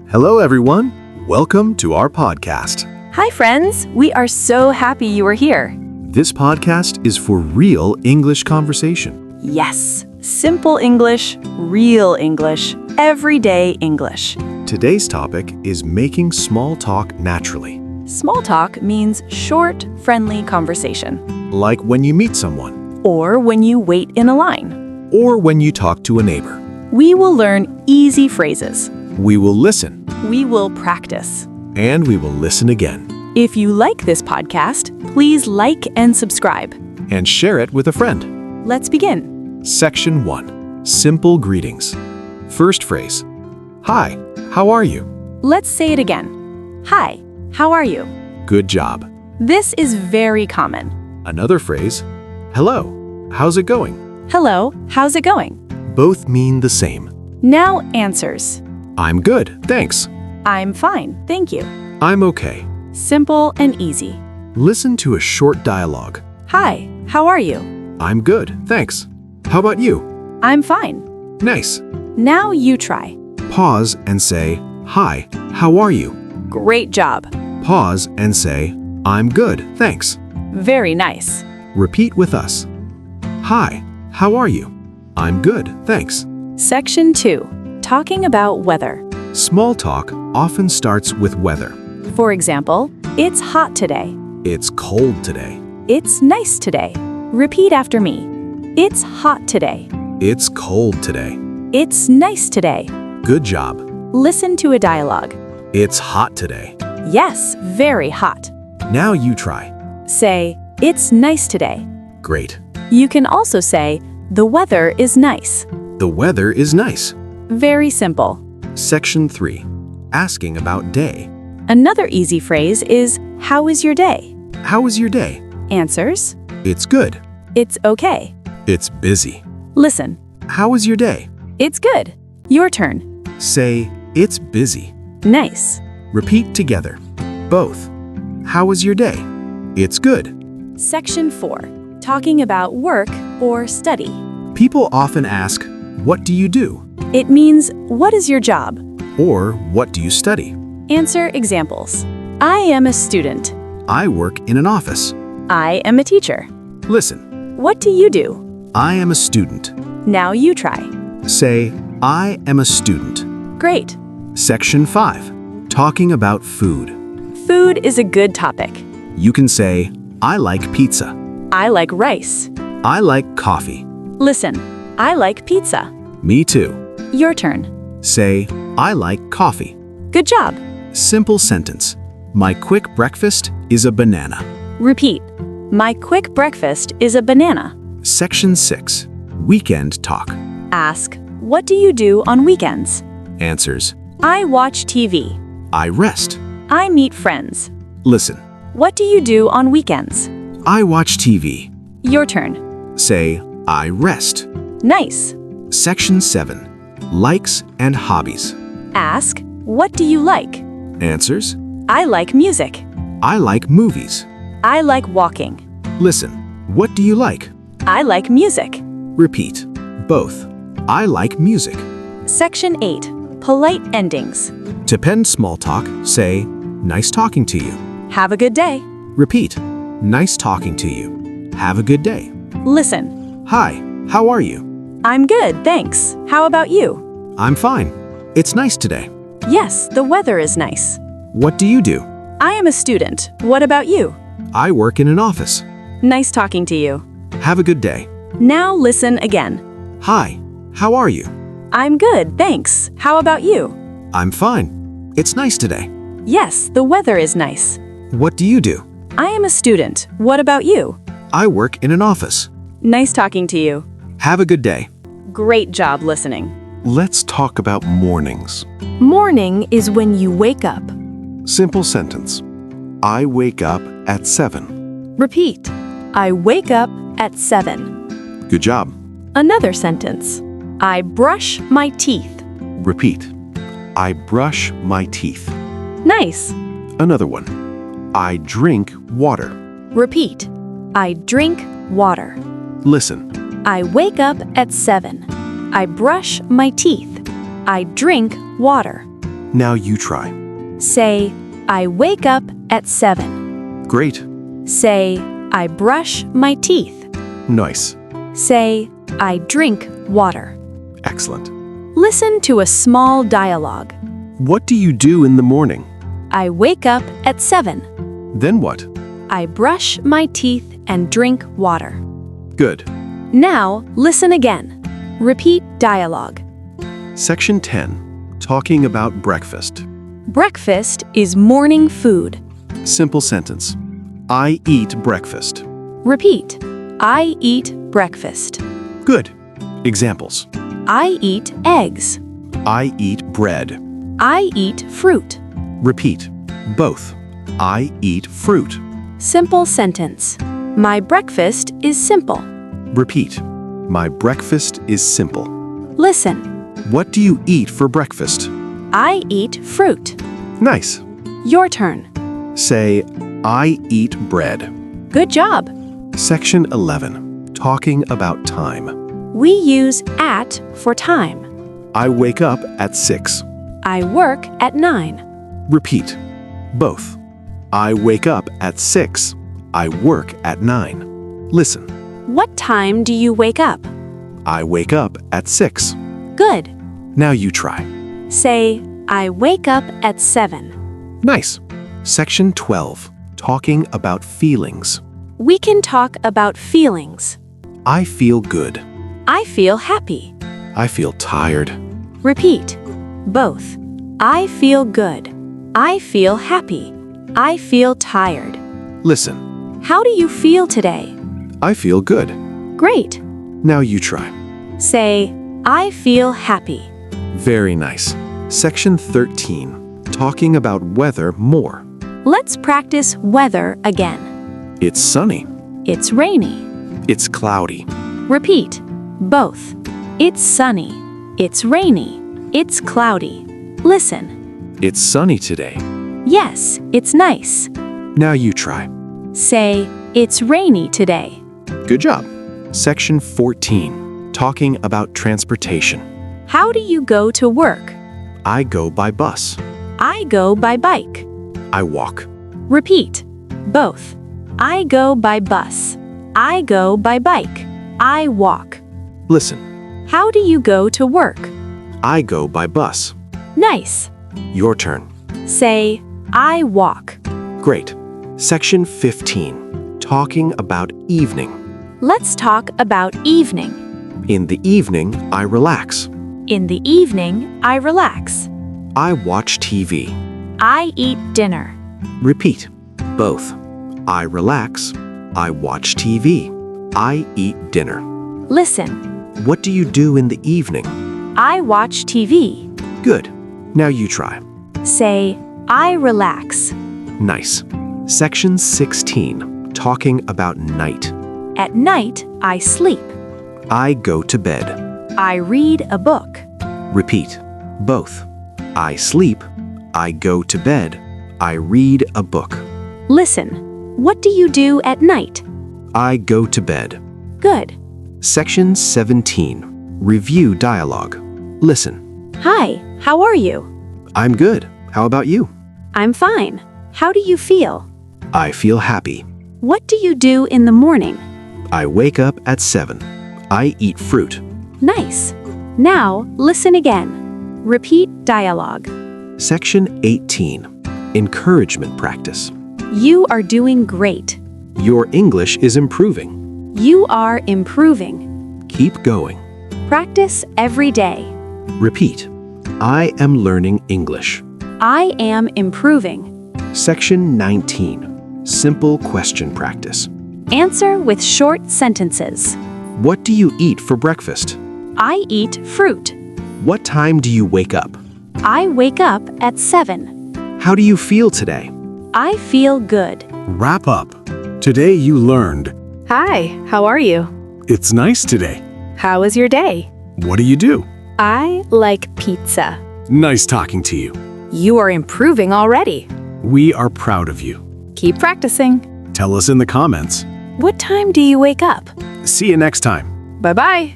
Hello, everyone. Welcome to our podcast. Hi, friends. We are so happy you are here. This podcast is for real English conversation. Yes, simple English, real English, everyday English. Today's topic is making small talk naturally, Small talk means short, friendly conversation. like when you meet someone Or when you wait in a line. or when you talk to a neighbor. We will learn easy phrases. We will listen We will practice. and we will listen again If you like this podcast, please like and subscribe. and share it with a friend. Let's begin. Section 1. Simple greetings. First phrase. Hi, how are you? Let's say it again. Hi, how are you? Good job. This is very common. Another phrase. Hello, how's it going? Hello, how's it going? Both mean the same. Now answers. I'm good, thanks. I'm fine, thank you. I'm okay. Simple and easy. Listen to a short dialogue. Hi, how are you? I'm good, thanks. How about you? I'm fine. Nice. Now you try. Pause and say, Hi, how are you? Great job. Pause and say, I'm good, thanks. Very nice. Repeat with us. Hi, how are you? I'm good, thanks. Section 2. Talking about weather. Small talk often starts with weather. For example, it's hot today. It's cold today. It's nice today. Repeat after me. It's hot today. It's cold today. It's nice today. Good job. Listen to a dialogue. It's hot today. Yes, very hot. Now you try. Say, it's nice today. Great. You can also say, the weather is nice. The weather is nice. Very simple. Section 3. Asking about day. Another easy phrase is, how is your day? How was your day? Answers, It's good. it's okay. It's busy. Listen, How was your day? it's good. Your turn. Say, it's busy. Nice. Repeat together. Both. How was your day? It's good. Section 4. Talking about work or study. People often ask, what do you do? It means, what is your job? Or what do you study? Answer examples. I am a student. I work in an office. I am a teacher. Listen, What do you do? I am a student. Now you try. Say, I am a student. Great. Section 5. Talking about food. Food is a good topic. You can say, I like pizza. I like rice. I like coffee. Listen, I like pizza. Me too. Your turn. Say, I like coffee. Good job. Simple sentence. My quick breakfast is a banana. Repeat. My quick breakfast is a banana. Section 6. Weekend talk. Ask, what do you do on weekends? Answers. I watch TV. I rest. I meet friends. Listen. What do you do on weekends? I watch TV. Your turn. Say, I rest. Nice. Section 7. Likes and hobbies. Ask, what do you like? Answers. I like music. I like movies. I like walking. Listen. What do you like? I like music. Repeat. Both. I like music. Section 8. Polite endings. To end small talk, say, nice talking to you. Have a good day. Repeat. Nice talking to you. Have a good day. Listen. Hi, how are you? I'm good, thanks. How about you? I'm fine. It's nice today. Yes, the weather is nice. What do you do? I am a student. What about you? I work in an office. Nice talking to you. Have a good day. Now listen again. Hi, how are you? I'm good, thanks. How about you? I'm fine. It's nice today. Yes, the weather is nice. What do you do? I am a student. What about you? I work in an office. Nice talking to you. Have a good day. Great job listening. Let's talk about mornings. Morning is when you wake up. Simple sentence. I wake up at 7. Repeat. I wake up at 7. Good job. Another sentence. I brush my teeth. Repeat. I brush my teeth. Nice. Another one. I drink water. Repeat. I drink water. Listen. I wake up at 7. I brush my teeth. I drink water. Now you try. Say, I wake up at 7. Great. Say, I brush my teeth. Nice. Say, I drink water. Excellent. Listen to a small dialogue. What do you do in the morning? I wake up at 7. Then what? I brush my teeth and drink water. Good. Now, listen again. Repeat dialogue. Section 10. Talking about breakfast. Breakfast is morning food. Simple sentence. I eat breakfast. Repeat. I eat breakfast. Good. Examples. I eat eggs. I eat bread. I eat fruit. Repeat. Both. I eat fruit. Simple sentence. My breakfast is simple. Repeat. My breakfast is simple. Listen. What do you eat for breakfast? I eat fruit. Nice. Your turn. Say, I eat bread. Good job. Section 11. Talking about time. We use at for time. I wake up at 6. I work at 9. Repeat. Both. I wake up at 6. I work at 9. Listen. What time do you wake up? I wake up at 6. Good. Now you try. Say, I wake up at 7. Nice. Section 12. Talking about feelings. We can talk about feelings. I feel good. I feel happy. I feel tired. Repeat. Both. I feel good. I feel happy. I feel tired. Listen. How do you feel today? I feel good. Great. Now you try. Say, I feel happy. Very nice. Section 13. Talking about weather more. Let's practice weather again. It's sunny. It's rainy. It's cloudy. Repeat. Both. It's sunny. It's rainy. It's cloudy. Listen. It's sunny today. Yes, it's nice. Now you try. Say, it's rainy today. Good job. Section 14. Talking about transportation. How do you go to work? I go by bus. I go by bike. I walk. Repeat. Both. I go by bus. I go by bike. I walk. Listen. How do you go to work? I go by bus. Nice. Your turn. Say, I walk. Great. Section 15. Talking about evening. Let's talk about evening. In the evening, I relax. In the evening, I relax. I watch TV. I eat dinner. Repeat. Both. I relax. I watch TV. I eat dinner. Listen. What do you do in the evening? I watch TV. Good. Now you try. Say, I relax. Nice. Section 16. Talking about night. At night, I sleep. I go to bed. I read a book. Repeat. Both. I sleep. I go to bed. I read a book. Listen. What do you do at night? I go to bed. Good. Section 17. Review dialogue. Listen. Hi, how are you? I'm good. How about you? I'm fine. How do you feel? I feel happy. What do you do in the morning? I wake up at 7. I eat fruit. Nice. Now, listen again. Repeat dialogue. Section 18. Encouragement practice. You are doing great. Your English is improving. You are improving. Keep going. Practice every day. Repeat. I am learning English. I am improving. Section 19. Simple question practice. Answer with short sentences. What do you eat for breakfast? I eat fruit. What time do you wake up? I wake up at 7. How do you feel today? I feel good. Wrap up. Today you learned. Hi, how are you? It's nice today. How was your day? What do you do? I like pizza. Nice talking to you. You are improving already. We are proud of you. Keep practicing. Tell us in the comments. What time do you wake up? See you next time. Bye-bye.